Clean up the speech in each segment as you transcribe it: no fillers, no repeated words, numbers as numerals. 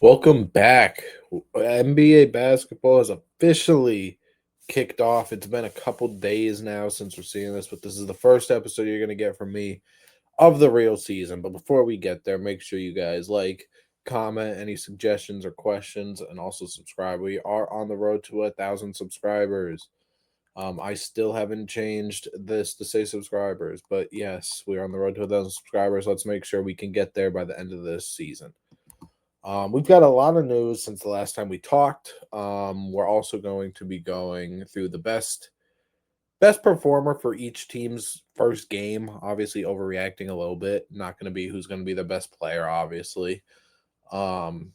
Welcome back. NBA basketball has officially kicked off. It's been a couple days now since we're seeing this, but this is the first episode you're going to get from me of the real season. But before we get there, make sure you guys like, comment any suggestions or questions, and also subscribe. We are on the road to 1,000 subscribers. I still haven't changed this to say subscribers, but yes, we're on the road to 1,000 subscribers. Let's make sure we can get there by the end of this season. We've got a lot of news since the last time we talked. We're also going to be going through the best performer for each team's first game. Obviously, overreacting a little bit. Not going to be who's going to be the best player. Obviously, um,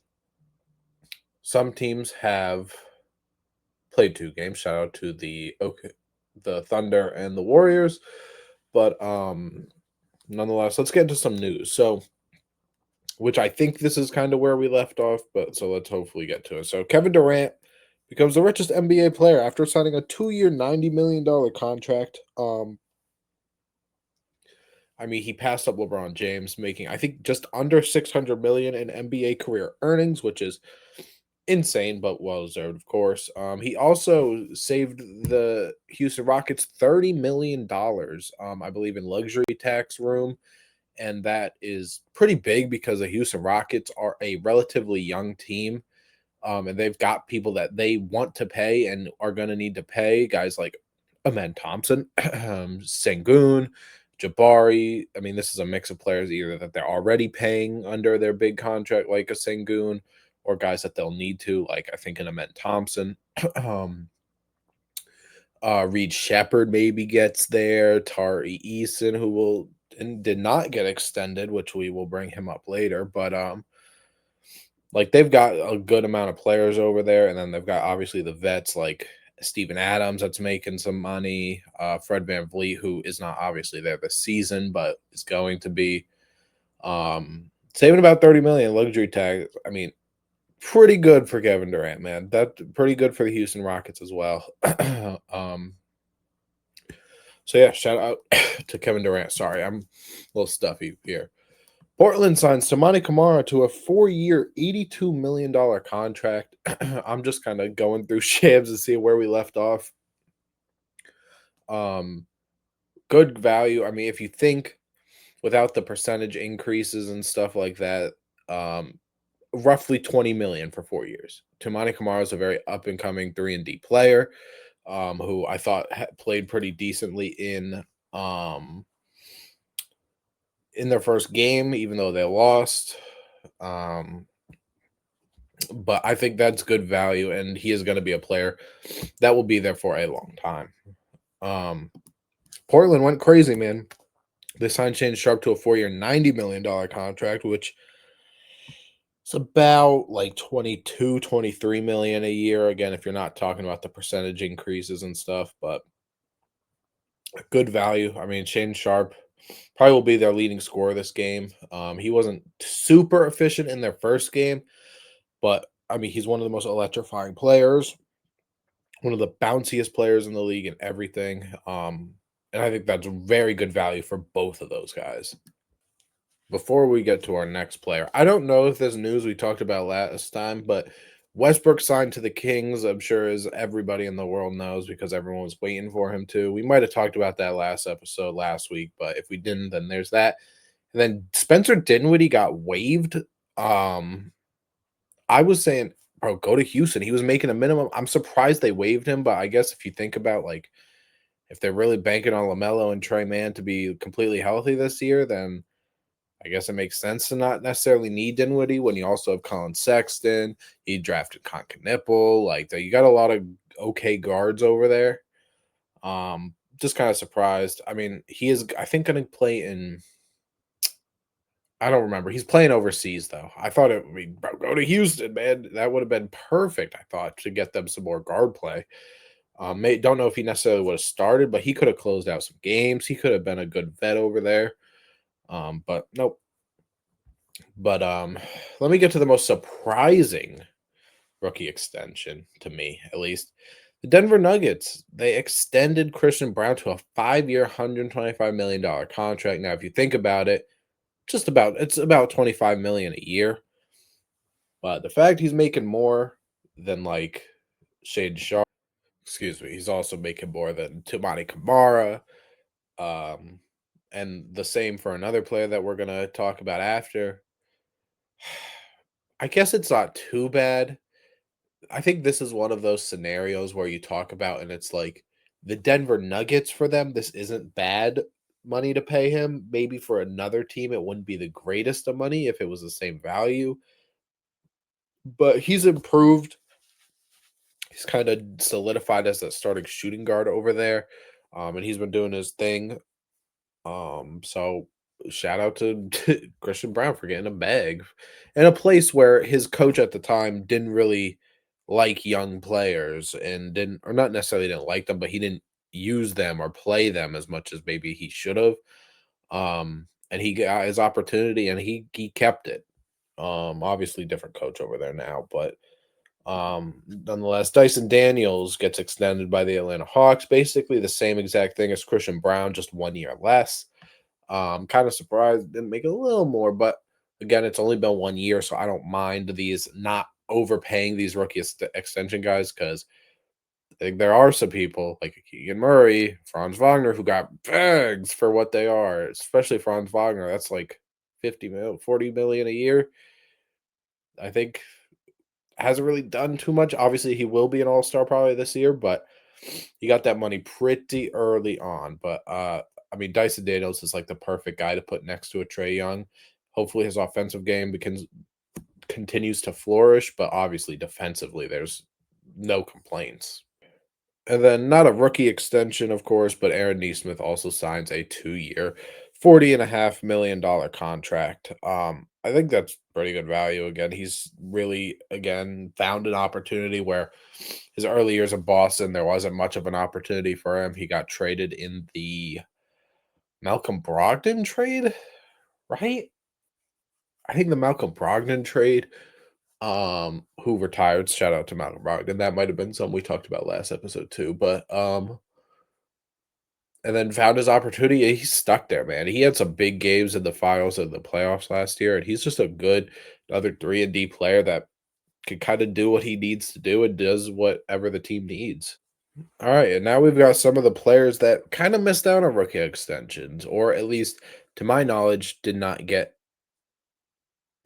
some teams have played 2 games. Shout out to the Thunder and the Warriors. But nonetheless, let's get into some news. So which I think this is kind of where we left off, but so let's hopefully get to it. So Kevin Durant becomes the richest NBA player after signing a 2-year, $90 million contract. I mean, he passed up LeBron James, making I think just under 600 million in NBA career earnings, which is insane, but well deserved, of course. He also saved the Houston Rockets $30 million, I believe, in luxury tax room, and that is pretty big because the Houston Rockets are a relatively young team, and they've got people that they want to pay and are going to need to pay. Guys like Amen Thompson, Sengun, Jabari. I mean, this is a mix of players either that they're already paying under their big contract, like a Sengun, or guys that they'll need to, like I think an Amen Thompson. um, Reed Shepard maybe gets there. Tari Eason, who will and did not get extended, which we will bring him up later. But like they've got a good amount of players over there, and then they've got obviously the vets like Steven Adams that's making some money. Fred Van Vliet, who is not obviously there this season, but is going to be saving about 30 million luxury tag. I mean, pretty good for Kevin Durant, man. That's pretty good for the Houston Rockets as well. um So yeah, shout out to Kevin Durant. Sorry, I'm a little stuffy here. Portland signs Samani Kamara to a 4-year, $82 million contract. I'm just kind of going through Shams to see where we left off. Um, Good value. I mean, if you think without the percentage increases and stuff like that, um, roughly 20 million for 4 years. Tamani Kamara is a very up and coming 3-and-D player, who I thought played pretty decently um in their first game, even though they lost. Um, but I think that's good value, and he is going to be a player that will be there for a long time. Um, Portland went crazy, man. They signed Shane Sharp to a 4-year, $90 million contract, which is about like 22, 23 million a year. Again, if you're not talking about the percentage increases and stuff, but good value. I mean, Shane Sharp probably will be their leading scorer this game. He wasn't super efficient in their first game, but I mean, he's one of the most electrifying players, one of the bounciest players in the league and everything. And I think that's very good value for both of those guys. Before we get to our next player, I don't know if there's news we talked about last time, but Westbrook signed to the Kings. I'm sure as everybody in the world knows because everyone was waiting for him to. We might have talked about that last episode last week, but if we didn't, then there's that. And then Spencer Dinwiddie got waived. I was saying, bro, go to Houston. He was making a minimum. I'm surprised they waived him, but I guess if you think about like if they're really banking on LaMelo and Trey Mann to be completely healthy this year, then I guess it makes sense to not necessarily need Dinwiddie when you also have Colin Sexton. He drafted Con Knipple. Like you got a lot of okay guards over there. Just kind of surprised. I mean, he is I think going to play in I don't remember. He's playing overseas though. I thought it would be bro, go to Houston, man. That would have been perfect. I thought to get them some more guard play. Don't know if he necessarily would have started, but he could have closed out some games. He could have been a good vet over there. But nope. But let me get to the most surprising rookie extension to me, at least. The Denver Nuggets, they extended Christian Brown to a 5-year, $125 million contract. Now, if you think about it, it's about 25 million a year. But the fact he's making more than like Shade Shaw, excuse me, he's also making more than Tumani Kamara. Um, and the same for another player that we're gonna talk about after. I guess it's not too bad. I think this is one of those scenarios where you talk about and it's like the Denver Nuggets for them, this isn't bad money to pay him. Maybe for another team, it wouldn't be the greatest of money if it was the same value, but he's improved. He's kind of solidified as a starting shooting guard over there. And he's been doing his thing. So shout out to Christian Brown for getting a bag in a place where his coach at the time didn't really like young players and didn't, or not necessarily didn't like them, but he didn't use them or play them as much as maybe he should have. And he got his opportunity and he kept it. Obviously different coach over there now, but nonetheless, Dyson Daniels gets extended by the Atlanta Hawks. Basically the same exact thing as Christian Brown, just 1 year less. Kind of surprised didn't make a little more, but again, it's only been 1 year, so I don't mind these not overpaying these rookie extension guys because I think there are some people like Keegan Murray, Franz Wagner, who got bags for what they are, especially Franz Wagner. That's like 50 mil, 40 million a year. I think hasn't really done too much. Obviously, he will be an all-star probably this year, but he got that money pretty early on. But I mean, Dyson Daniels is like the perfect guy to put next to a Trey Young. Hopefully, his offensive game continues to flourish, but obviously, defensively, there's no complaints. And then not a rookie extension, of course, but Aaron Neesmith also signs a 2 year, $40.5 million contract. I think that's pretty good value. Again, he's really again found an opportunity where his early years in Boston, there wasn't much of an opportunity for him. He got traded in the Malcolm Brogdon trade, right? I think the Malcolm Brogdon trade, who retired. Shout out to Malcolm Brogdon. That might have been something we talked about last episode too. But and then found his opportunity. He's stuck there, man. He had some big games in the finals of the playoffs last year, and he's just a good another 3 and D player that can kind of do what he needs to do and does whatever the team needs. All right, and now we've got some of the players that kind of missed out on rookie extensions, or at least to my knowledge, did not get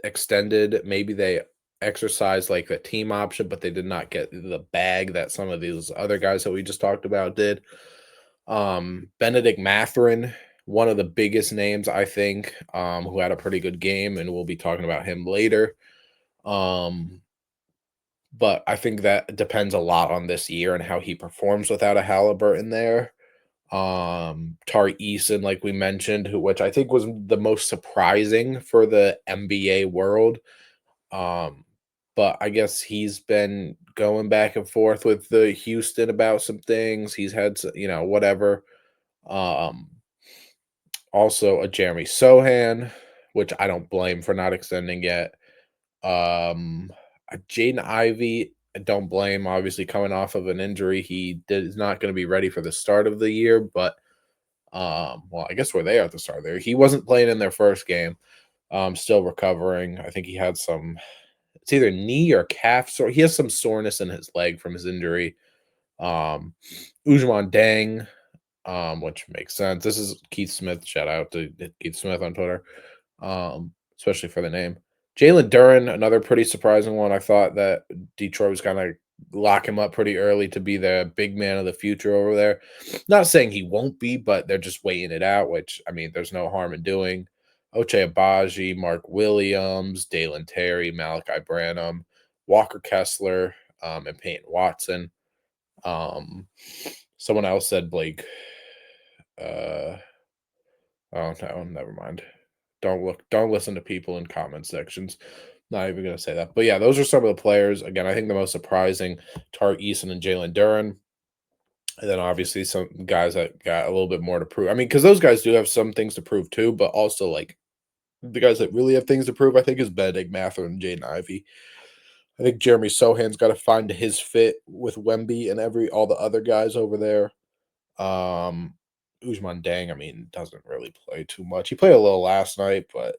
extended. Maybe they exercised like the team option, but they did not get the bag that some of these other guys that we just talked about did. Benedict Mathurin, one of the biggest names, I think, who had a pretty good game, and we'll be talking about him later. Um, but I think that depends a lot on this year and how he performs without a Halliburton there. Tari Eason, like we mentioned, which I think was the most surprising for the NBA world. Um, but I guess he's been going back and forth with the Houston about some things. He's had, whatever. Um, Also a Jeremy Sohan, which I don't blame for not extending yet. A Jaden Ivey, I don't blame. Obviously, coming off of an injury, is not going to be ready for the start of the year. But well, I guess we're there at the start there. He wasn't playing in their first game. Still recovering. I think he had some. It's either knee or calf sore. He has some soreness in his leg from his injury. Um, Ujman Dang, which makes sense. This is Keith Smith. Shout out to Keith Smith on Twitter, especially for the name. Jalen Duren, another pretty surprising one. I thought that Detroit was going to lock him up pretty early to be the big man of the future over there. Not saying he won't be, but they're just waiting it out, which, I mean, there's no harm in doing. Oche Abaji, Mark Williams, Dalen Terry, Malachi Branham, Walker Kessler, and Peyton Watson. Um, Someone else said Blake. Uh, oh no, never mind. Don't listen to people in comment sections. Not even gonna say that. But yeah, those are some of the players. Again, I think the most surprising, Tart Eason and Jalen Duren. And then obviously some guys that got a little bit more to prove. I mean, because those guys do have some things to prove too, but also like the guys that really have things to prove, I think, is Benedict Mather and Jaden Ivey. I think Jeremy Sohan's got to find his fit with Wemby and all the other guys over there. Um, Ujman Dang, I mean, doesn't really play too much. He played a little last night, but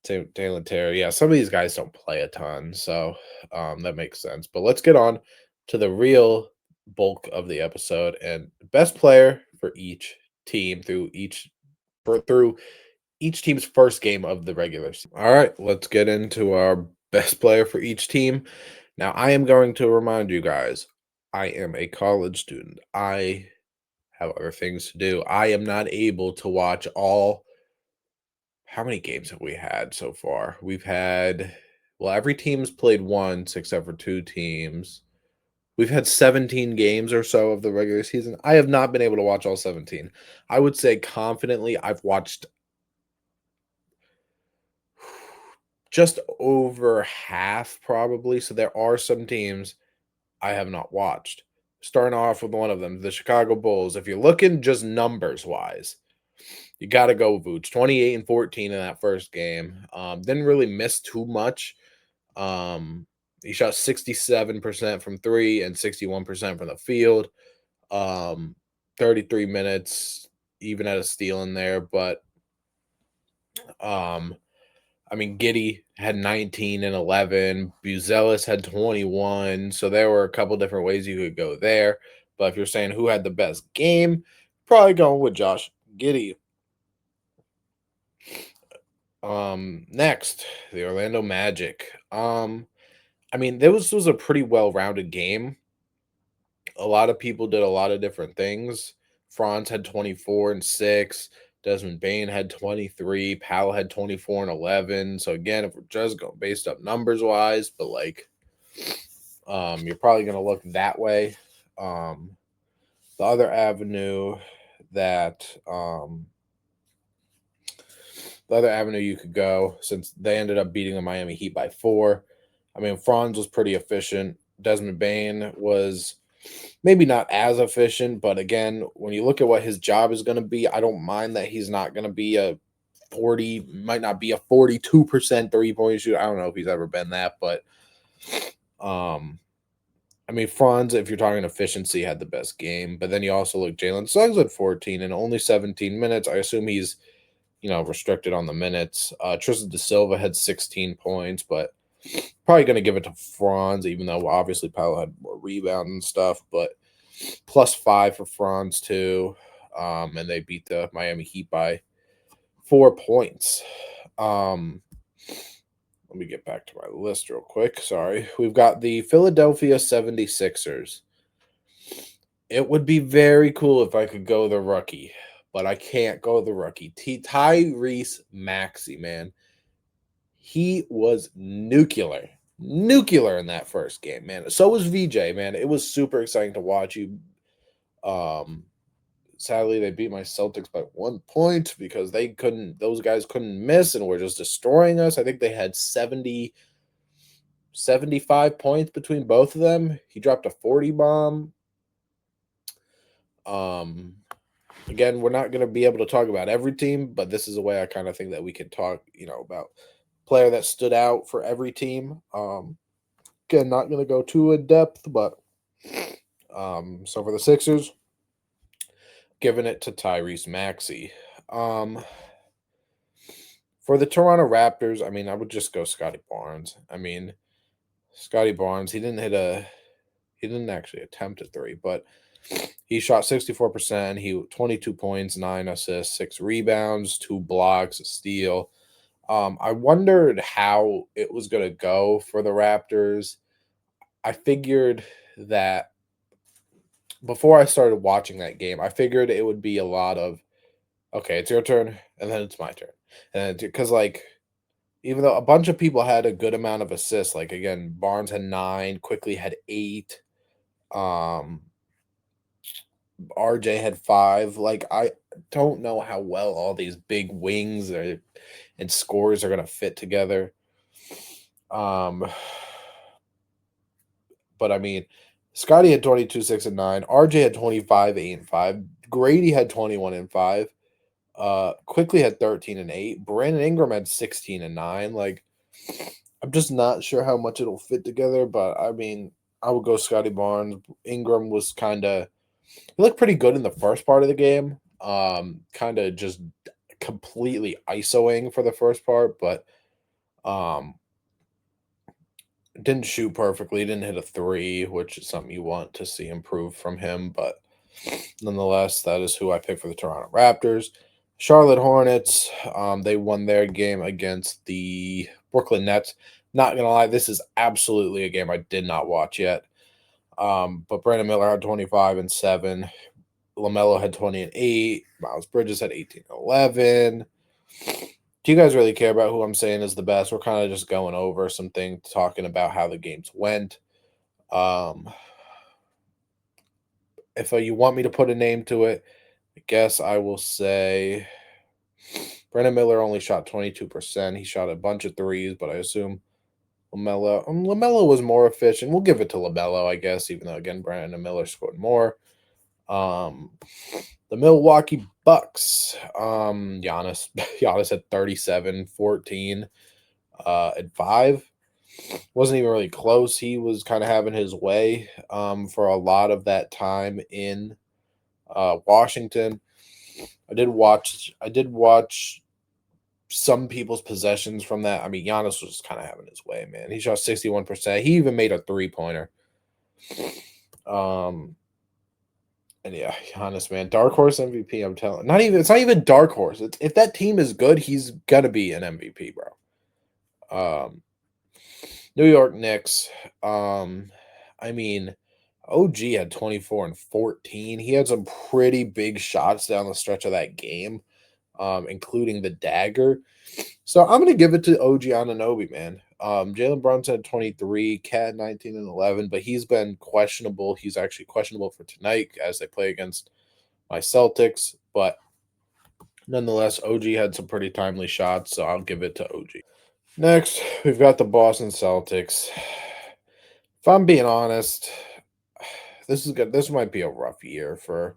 Dalen Terry. Yeah, some of these guys don't play a ton, so that makes sense. But let's get on to the real bulk of the episode and best player for each team through each team's first game of the regular season. All right, let's get into our best player for each team. Now, I am going to remind you guys, I am a college student. I have other things to do. I am not able to watch all. How many games have we had so far? Well, every team's played once except for two teams. We've had 17 games or so of the regular season. I have not been able to watch all 17. I would say confidently I've watched just over half probably. So there are some teams I have not watched. Starting off with one of them, the Chicago Bulls. If you're looking just numbers wise, you got to go Vooch. 28 and 14 in that first game. Didn't really miss too much. He shot 67% from three and 61% from the field. 33 minutes, even at a steal in there. But um, I mean, Giddy had 19 and 11. Buzelis had 21. So there were a couple different ways you could go there. But if you're saying who had the best game, probably going with Josh Giddy. Next, the Orlando Magic. I mean, this was a pretty well-rounded game. A lot of people did a lot of different things. Franz had 24 and 6. Desmond Bain had 23. Powell had 24 and 11. So again, if we're just going based up numbers wise, but like you're probably gonna look that way. The other avenue that the other avenue you could go, since they ended up beating the Miami Heat by 4. I mean, Franz was pretty efficient. Desmond Bain was maybe not as efficient, but again, when you look at what his job is going to be, I don't mind that he's not going to be might not be a 42% three-point shooter. I don't know if he's ever been that, but I mean, Franz, if you're talking efficiency, had the best game. But then you also look Jalen Suggs at 14 and only 17 minutes. I assume he's restricted on the minutes. Tristan Da Silva had 16 points, but probably going to give it to Franz, even though obviously Powell had more rebound and stuff. But +5 for Franz too, and they beat the Miami Heat by 4 points. Let me get back to my list real quick. Sorry. We've got the Philadelphia 76ers. It would be very cool if I could go the rookie, but I can't go the rookie. Tyrese Maxey, man. He was nuclear in that first game, man. So was VJ, man. It was super exciting to watch you. Sadly, they beat my Celtics by 1 point because those guys couldn't miss and were just destroying us. I think they had 75 points between both of them. He dropped a 40 bomb. Again, we're not going to be able to talk about every team, but this is a way I kind of think that we can talk, about player that stood out for every team. Again, not going to go too in depth, but so for the Sixers, giving it to Tyrese Maxey. For the Toronto Raptors, I mean, I would just go Scotty Barnes. I mean, Scotty Barnes, he didn't actually attempt a three, but he shot 64%. He 22 points, 9 assists, 6 rebounds, 2 blocks, a steal. I wondered how it was going to go for the Raptors. I figured that before I started watching that game, I figured it would be a lot of, okay, it's your turn, and then it's my turn. And because, even though a bunch of people had a good amount of assists, like, again, Barnes had 9, Quickly had 8, RJ had 5. Like, I don't know how well all these big wings and scores are going to fit together. But I mean, Scotty had 22, 6, and 9. RJ had 25, 8, and 5. Grady had 21 and 5. Quickly had 13 and 8. Brandon Ingram had 16 and 9. Like, I'm just not sure how much it'll fit together, but I mean, I would go Scotty Barnes. Ingram was he looked pretty good in the first part of the game. Kind of just completely ISOing for the first part, but Um, didn't shoot perfectly, didn't hit a three, which is something you want to see improve from him. But nonetheless, that is who I picked for the Toronto Raptors. Charlotte Hornets, they won their game against the Brooklyn Nets. Not gonna lie, this is absolutely a game I did not watch yet. But Brandon Miller had 25 and 7. LaMelo had 20 and 8. Miles Bridges had 18 and 11. Do you guys really care about who I'm saying is the best? We're kind of just going over some things, talking about how the games went. Um, if you want me to put a name to it, I guess I will say Brandon Miller only shot 22%. He shot a bunch of threes, but I assume LaMelo was more efficient. We'll give it to LaMelo, I guess, even though again Brandon Miller scored more. Um, the Milwaukee Bucks, Giannis, Giannis had 37, 14, and 5. Wasn't even really close. He was kind of having his way for a lot of that time in Washington. I did watch some people's possessions from that. I mean, Giannis was kind of having his way, man. He shot 61%. He even made a three-pointer. Um, and yeah, Giannis, man, dark horse MVP. I'm telling. It's not even dark horse. If that team is good, he's gonna be an MVP, bro. New York Knicks. I mean, OG had 24 and 14. He had some pretty big shots down the stretch of that game, including the dagger. So I'm gonna give it to OG Anunoby, man. Jalen Brunson had 23, Cat 19 and 11, but he's been questionable. He's actually questionable for tonight as they play against my Celtics. But nonetheless, OG had some pretty timely shots, so I'll give it to OG. Next, we've got the Boston Celtics. If I'm being honest, this is good. This might be a rough year for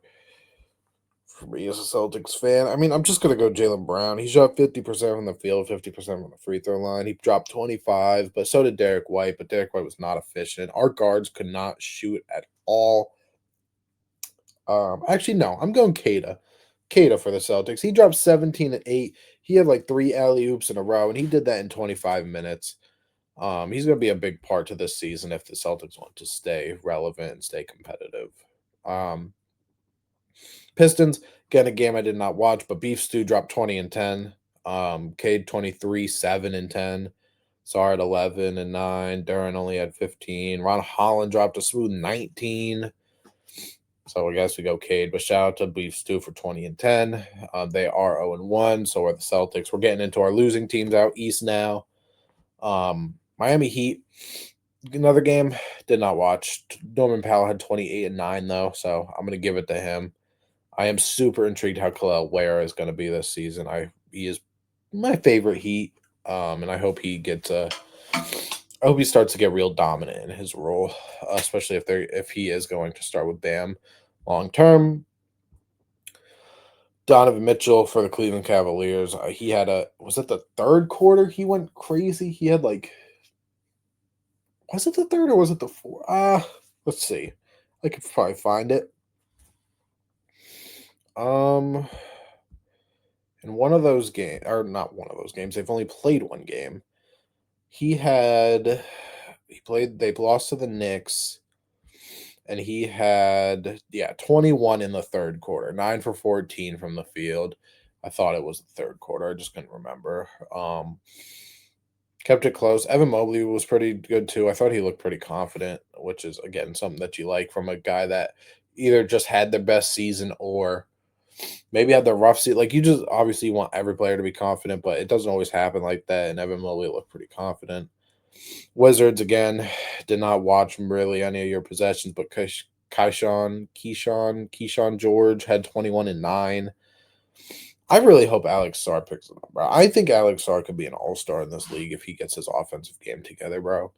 me as a Celtics fan. I mean, I'm just gonna go Jalen Brown. He shot 50% from the field, 50% from the free throw line. He dropped 25, but so did Derek White. But Derek White was not efficient. Our guards could not shoot at all. Actually, no, I'm going Kada. Kada for the Celtics. He dropped 17 and 8. He had like three alley oops in a row, and he did that in 25 minutes. He's going to be a big part to this season if the Celtics want to stay relevant and stay competitive. Um, Pistons, again, a game I did not watch, but Beef Stew dropped 20 and 10. Cade 23, 7 and 10. Sard 11 and 9. Duran only had 15. Ron Holland dropped a smooth 19. So I guess we go Cade, but shout out to Beef Stew for 20 and 10. They are 0 and 1. So are the Celtics. We're getting into our losing teams out east now. Miami Heat, another game, did not watch. Norman Powell had 28 and 9, though, so I'm going to give it to him. I am super intrigued how Khalil Ware is going to be this season. He is my favorite Heat, and I hope he gets I hope he starts to get real dominant in his role, especially if he is going to start with Bam long term. Donovan Mitchell for the Cleveland Cavaliers. He had was it the third quarter? He went crazy. He had like, was it the third or was it the fourth? Let's see. I could probably find it. Um, in one of those games, or not one of those games, they've only played one game. They lost to the Knicks, and he had, 21 in the third quarter, 9 for 14 from the field. I thought it was the third quarter. I just couldn't remember. Kept it close. Evan Mobley was pretty good too. I thought he looked pretty confident, which is again something that you like from a guy that either just had their best season or maybe had the rough season. Like you just obviously want every player to be confident, but it doesn't always happen like that. And Evan Mobley looked pretty confident. Wizards again did not watch really any of your possessions, but Keyshawn George had 21 and 9. I really hope Alex Sarr picks it up, bro. I think Alex Sarr could be an all-star in this league if he gets his offensive game together, bro.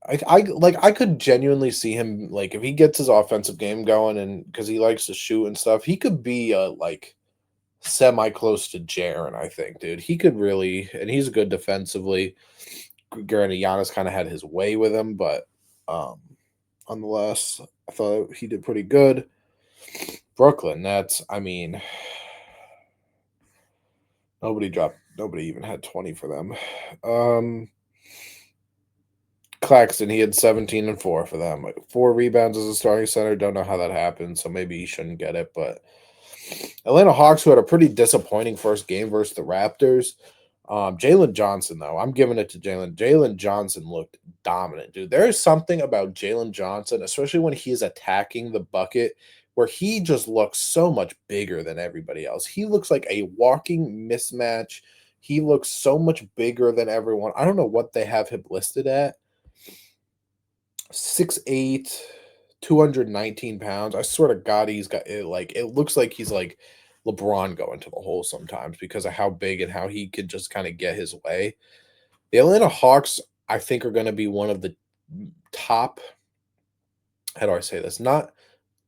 I could genuinely see him like if he gets his offensive game going and because he likes to shoot and stuff, he could be like semi close to Jaren, I think, dude. He could really and he's good defensively. Granted, Giannis kind of had his way with him, but nonetheless, I thought he did pretty good. Brooklyn Nets, I mean, Nobody even had 20 for them. Claxton, he had 17 and 4 for them. Like 4 rebounds as a starting center. Don't know how that happened, so maybe he shouldn't get it. But Atlanta Hawks, who had a pretty disappointing first game versus the Raptors. Jalen Johnson, though, I'm giving it to Jalen. Jalen Johnson looked dominant, dude. There is something about Jalen Johnson, especially when he's attacking the bucket, where he just looks so much bigger than everybody else. He looks like a walking mismatch. He looks so much bigger than everyone. I don't know what they have him listed at. 6'8", 219 pounds. I swear to God, he's got it. Like it looks like he's like LeBron going to the hole sometimes because of how big and how he could just kind of get his way. The Atlanta Hawks, I think, are going to be one of the top. How do I say this? Not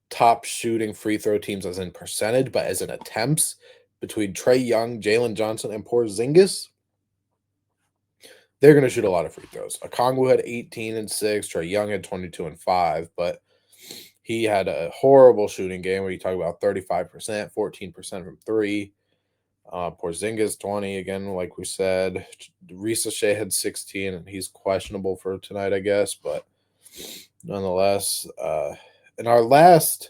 top shooting free throw teams as in percentage, but as in attempts between Trae Young, Jalen Johnson, and Porzingis. They're going to shoot a lot of free throws. Okongwu had 18 and 6. Trae Young had 22 and 5, but he had a horrible shooting game where you talk about 35%, 14% from three. Porzingis 20 again, like we said. Risa Shea had 16, and he's questionable for tonight, I guess. But nonetheless, in our last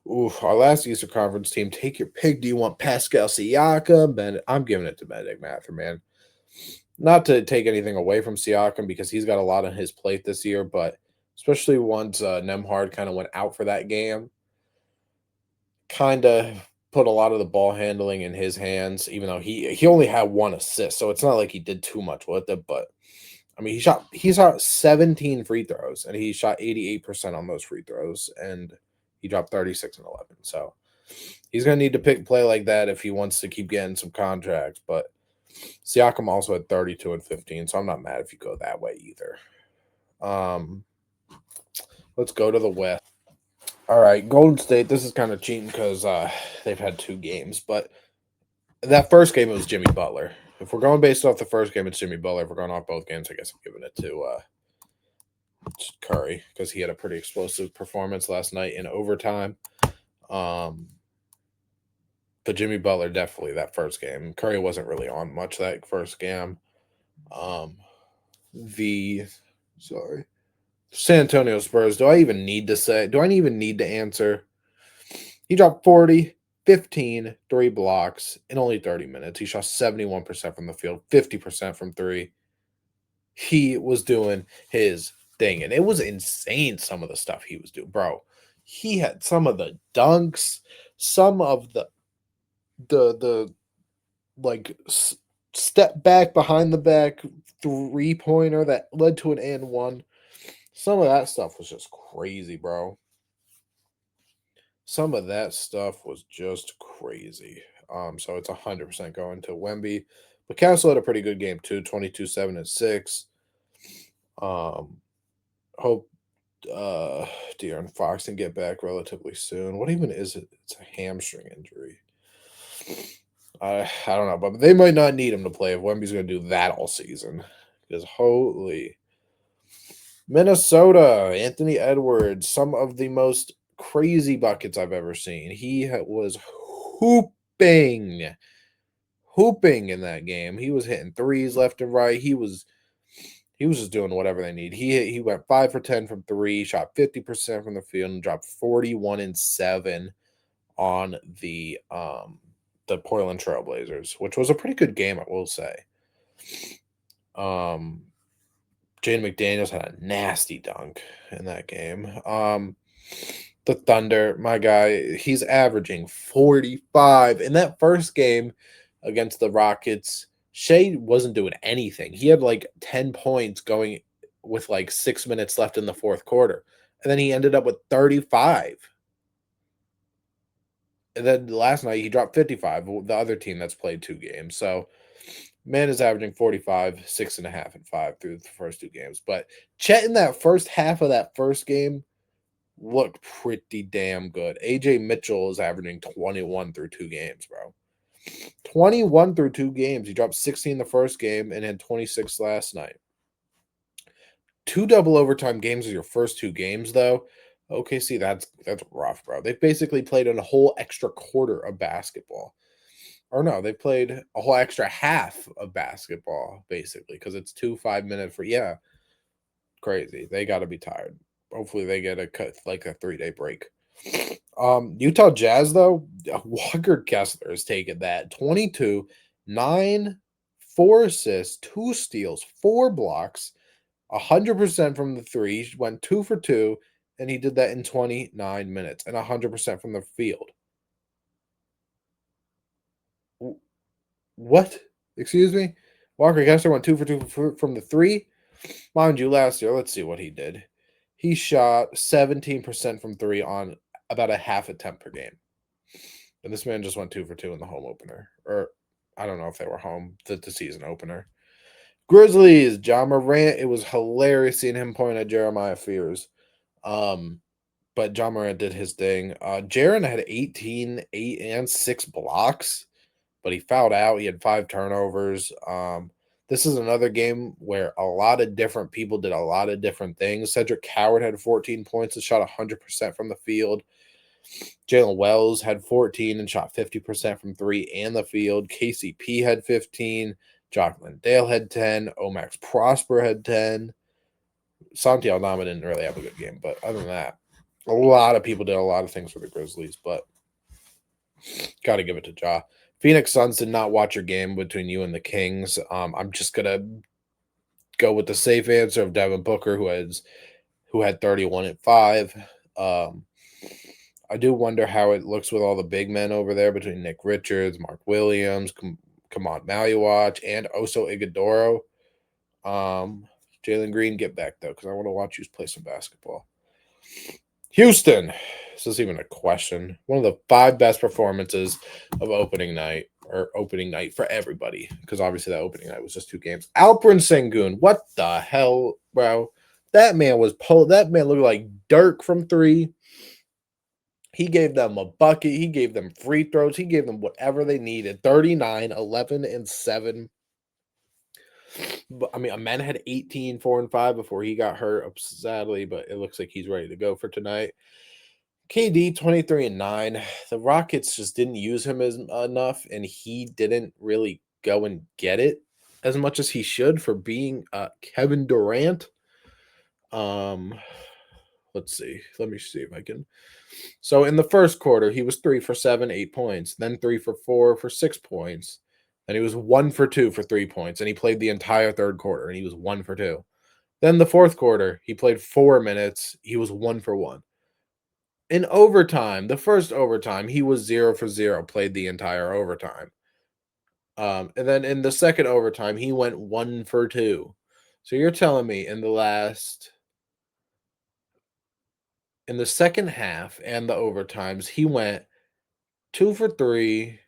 Eastern Conference team, take your pick. Do you want Pascal Siakam? I'm giving it to Bennedict Mather, man. Not to take anything away from Siakam because he's got a lot on his plate this year, but especially once Nembhard kind of went out for that game, kind of put a lot of the ball handling in his hands, even though he only had 1 assist, so it's not like he did too much with it. But I mean, he shot 17 free throws, and he shot 88% on those free throws, and he dropped 36 and 11. So he's going to need to play like that if he wants to keep getting some contracts, but Siakam also had 32 and 15, so I'm not mad if you go that way either. Let's go to the West. All right, Golden State. This is kind of cheating because they've had 2 games, but that first game it was Jimmy Butler. If we're going based off the first game, it's Jimmy Butler. If we're going off both games, I guess I'm giving it to Curry because he had a pretty explosive performance last night in overtime. But Jimmy Butler definitely that first game. Curry wasn't really on much that first game. San Antonio Spurs. Do I even need to say? Do I even need to answer? He dropped 40, 15, 3 blocks in only 30 minutes. He shot 71% from the field, 50% from 3. He was doing his thing, and it was insane some of the stuff he was doing, bro. He had some of the dunks, some of the like step back behind the back 3-pointer that led to an and one. Some of that stuff was just crazy, bro. Some of that stuff was just crazy. So it's 100% going to Wemby. But Castle had a pretty good game too, 22, 7, and 6. Hope De'Aaron Fox can get back relatively soon. What even is it? It's a hamstring injury. I don't know, but they might not need him to play if Wemby's going to do that all season. Because holy. Minnesota, Anthony Edwards, some of the most crazy buckets I've ever seen. He was hooping in that game. He was hitting threes left and right. He was just doing whatever they need. He went 5 for 10 from 3, shot 50% from the field, and dropped 41 and 7 on the Portland Trailblazers, which was a pretty good game, I will say. Jaden McDaniels had a nasty dunk in that game. The Thunder, my guy, he's averaging 45. In that first game against the Rockets, Shea wasn't doing anything. He had like 10 points going with like 6 minutes left in the fourth quarter. And then he ended up with 35. And then last night he dropped 55, the other team that's played 2 games. So man is averaging 45, 6.5, and 5 through the first 2 games. But Chet in that first half of that first game looked pretty damn good. AJ Mitchell is averaging 21 through 2 games, bro. 21 through 2 games. He dropped 16 the first game and had 26 last night. 2 double overtime games are your first 2 games, though. OKC, that's rough, bro. They've basically played in a whole extra quarter of basketball. or no, they played a whole extra half of basketball basically because it's 2 5-minute for yeah, crazy. They got to be tired. Hopefully they get a cut like a 3-day break. Utah Jazz though, Walker Kessler has taken that 22, 9, 4 assists, 2 steals, 4 blocks, 100% from the three. He went 2 for 2, and he did that in 29 minutes and 100% from the field. What? Excuse me? Walker Kessler went 2 for 2 from the three. Mind you, last year, let's see what he did. He shot 17% from three on about a half attempt per game. And this man just went 2 for 2 in the home opener. Or I don't know if they were home, the season opener. Grizzlies, Ja Morant. It was hilarious seeing him point at Jeremiah Fears. But Ja Morant did his thing. Jaren had 18, 8, and 6 blocks, but he fouled out. He had 5 turnovers. This is another game where a lot of different people did a lot of different things. Cedric Howard had 14 points and shot 100% from the field. Jalen Wells had 14 and shot 50% from three and the field. KCP had 15. Jock Landale had 10. Omax Prosper had 10. Santi Aldama didn't really have a good game, but other than that, a lot of people did a lot of things for the Grizzlies, but got to give it to Ja. Phoenix Suns did not watch your game between you and the Kings. I'm just gonna go with the safe answer of Devin Booker, who had 31 at 5. I do wonder how it looks with all the big men over there between Nick Richards, Mark Williams, Kamon Maluach, and Oso Iguodoro. Jalen Green, get back though, because I want to watch you play some basketball. Houston, this is even a question. One of the 5 best performances of opening night for everybody, because obviously that opening night was just 2 games. Alperen Sengun, what the hell, bro? That man was pulled. That man looked like Dirk from 3. He gave them a bucket. He gave them free throws. He gave them whatever they needed. 39, 11, and 7. But, I mean, Amen had 18, 4, and 5 before he got hurt, sadly, but it looks like he's ready to go for tonight. KD, 23 and 9. The Rockets just didn't use him enough, and he didn't really go and get it as much as he should for being Kevin Durant. Let's see. Let me see if I can. So in the first quarter, he was 3 for 7, 8 points. Then 3 for 4 for 6 points. Then he was 1 for 2 for 3 points. And he played the entire third quarter, and he was 1 for 2. Then the fourth quarter, he played 4 minutes. He was 1 for 1. In overtime, the first overtime, he was 0 for 0, played the entire overtime. And then in the second overtime, he went 1 for 2. So you're telling me in the second half and the overtimes, he went 2 for 3.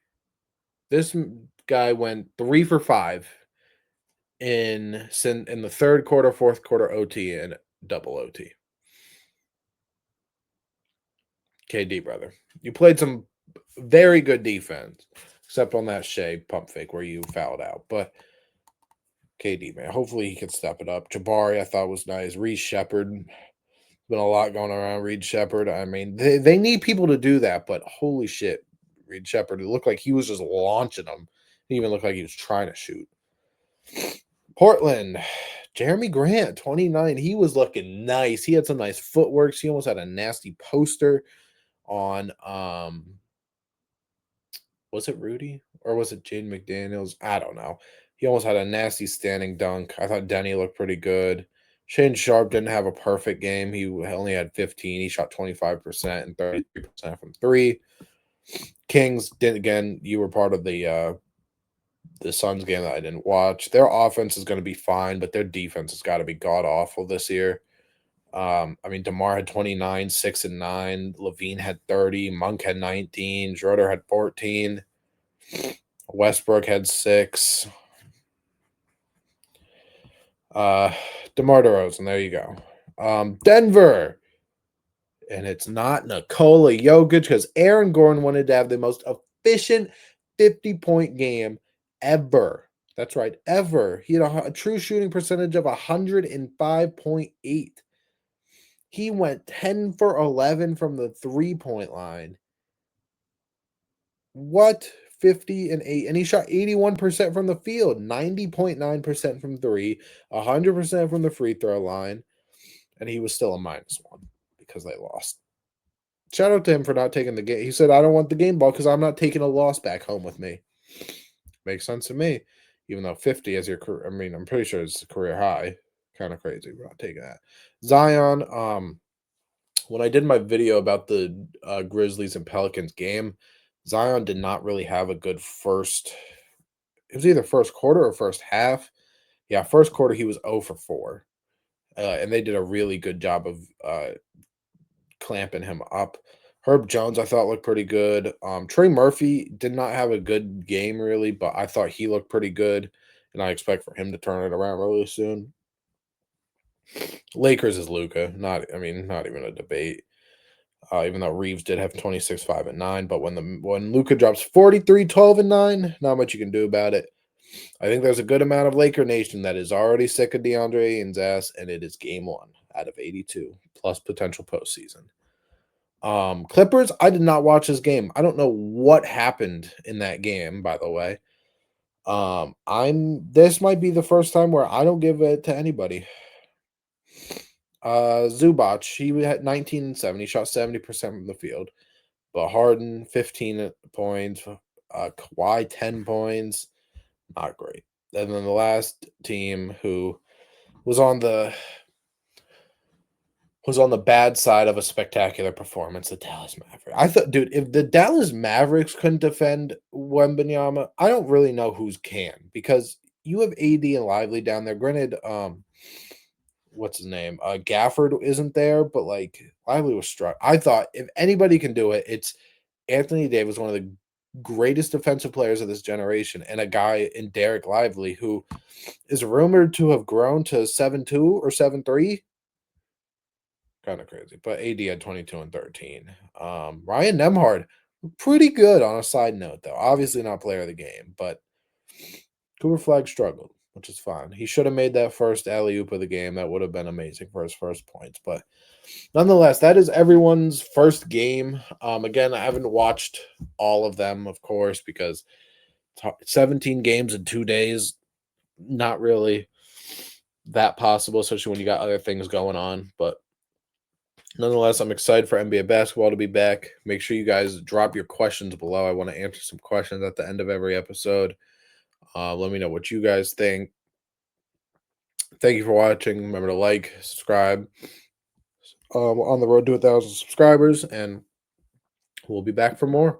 This guy went 3 for 5 in the third quarter, fourth quarter, OT, and double OT. KD, brother, you played some very good defense, except on that Shea pump fake where you fouled out. But KD, man, hopefully he can step it up. Jabari, I thought was nice. Reed Shepherd, been a lot going around. Reed Shepherd, I mean, they need people to do that, but holy shit, Reed Shepherd, it looked like he was just launching them. It even looked like he was trying to shoot. Portland, Jeremy Grant, 29. He was looking nice. He had some nice footwork. He almost had a nasty poster on was it Rudy or was it Jaden McDaniels? I don't know. He almost had a nasty standing dunk. I thought Denny looked pretty good. Shane Sharp didn't have a perfect game. He only had 15. He shot 25% and 33% from 3. Kings did again. You were part of the Suns game that I didn't watch. Their offense is going to be fine, but their defense has got to be god awful this year. I mean, DeMar had 29, 6 and 9. Levine had 30. Monk had 19. Schroeder had 14. Westbrook had 6. DeMar DeRozan, there you go. Denver. And it's not Nikola Jokic because Aaron Gordon wanted to have the most efficient 50-point game ever. That's right, ever. He had a true shooting percentage of 105.8. He went 10 for 11 from the 3-point line. What 50 and 8, and he shot 81% from the field, 90.9% from three, 100% from the free throw line, and he was still a -1 because they lost. Shout out to him for not taking the game. He said, "I don't want the game ball because I'm not taking a loss back home with me." Makes sense to me. Even though 50 is your career, I mean, I'm pretty sure it's a career high. Kind of crazy. We're not taking that. Zion, when I did my video about the Grizzlies and Pelicans game, Zion did not really have a good first. It was either first quarter or first half. Yeah, first quarter he was 0 for 4, and they did a really good job of clamping him up. Herb Jones, I thought looked pretty good. Trey Murphy did not have a good game really, but I thought he looked pretty good, and I expect for him to turn it around really soon. Lakers is Luca, not even a debate. Even though Reeves did have 26, 5, and 9, but when Luca drops 43, 12, and 9, not much you can do about it. I think there's a good amount of Laker Nation that is already sick of DeAndre Ayton's ass, and it is game 1 out of 82 plus potential postseason. Clippers, I did not watch this game. I don't know what happened in that game, by the way. This might be the first time where I don't give it to anybody. Zubac, he had 19 and 7. He shot 70% from the field. But Harden, 15 points. Kawhi, 10 points. Not great. And then the last team who was on the bad side of a spectacular performance, the Dallas Mavericks. I thought, dude, if the Dallas Mavericks couldn't defend Wembanyama, I don't really know who's can, because you have AD and Lively down there. Granted, what's his name? Gafford isn't there, but like Lively was struck. I thought if anybody can do it, it's Anthony Davis, one of the greatest defensive players of this generation, and a guy in Derek Lively who is rumored to have grown to 7'2" or 7'3". Kind of crazy. But AD had 22 and 13. Ryan Nemhard, pretty good on a side note, though. Obviously not player of the game, but Cooper Flag struggled, which is fine. He should have made that first alley-oop of the game. That would have been amazing for his first points. But nonetheless, that is everyone's first game. Again, I haven't watched all of them, of course, because 17 games in 2 days, not really that possible, especially when you got other things going on. But nonetheless, I'm excited for NBA basketball to be back. Make sure you guys drop your questions below. I want to answer some questions at the end of every episode. Let me know what you guys think. Thank you for watching. Remember to like, subscribe. On the road to 1,000 subscribers, and we'll be back for more.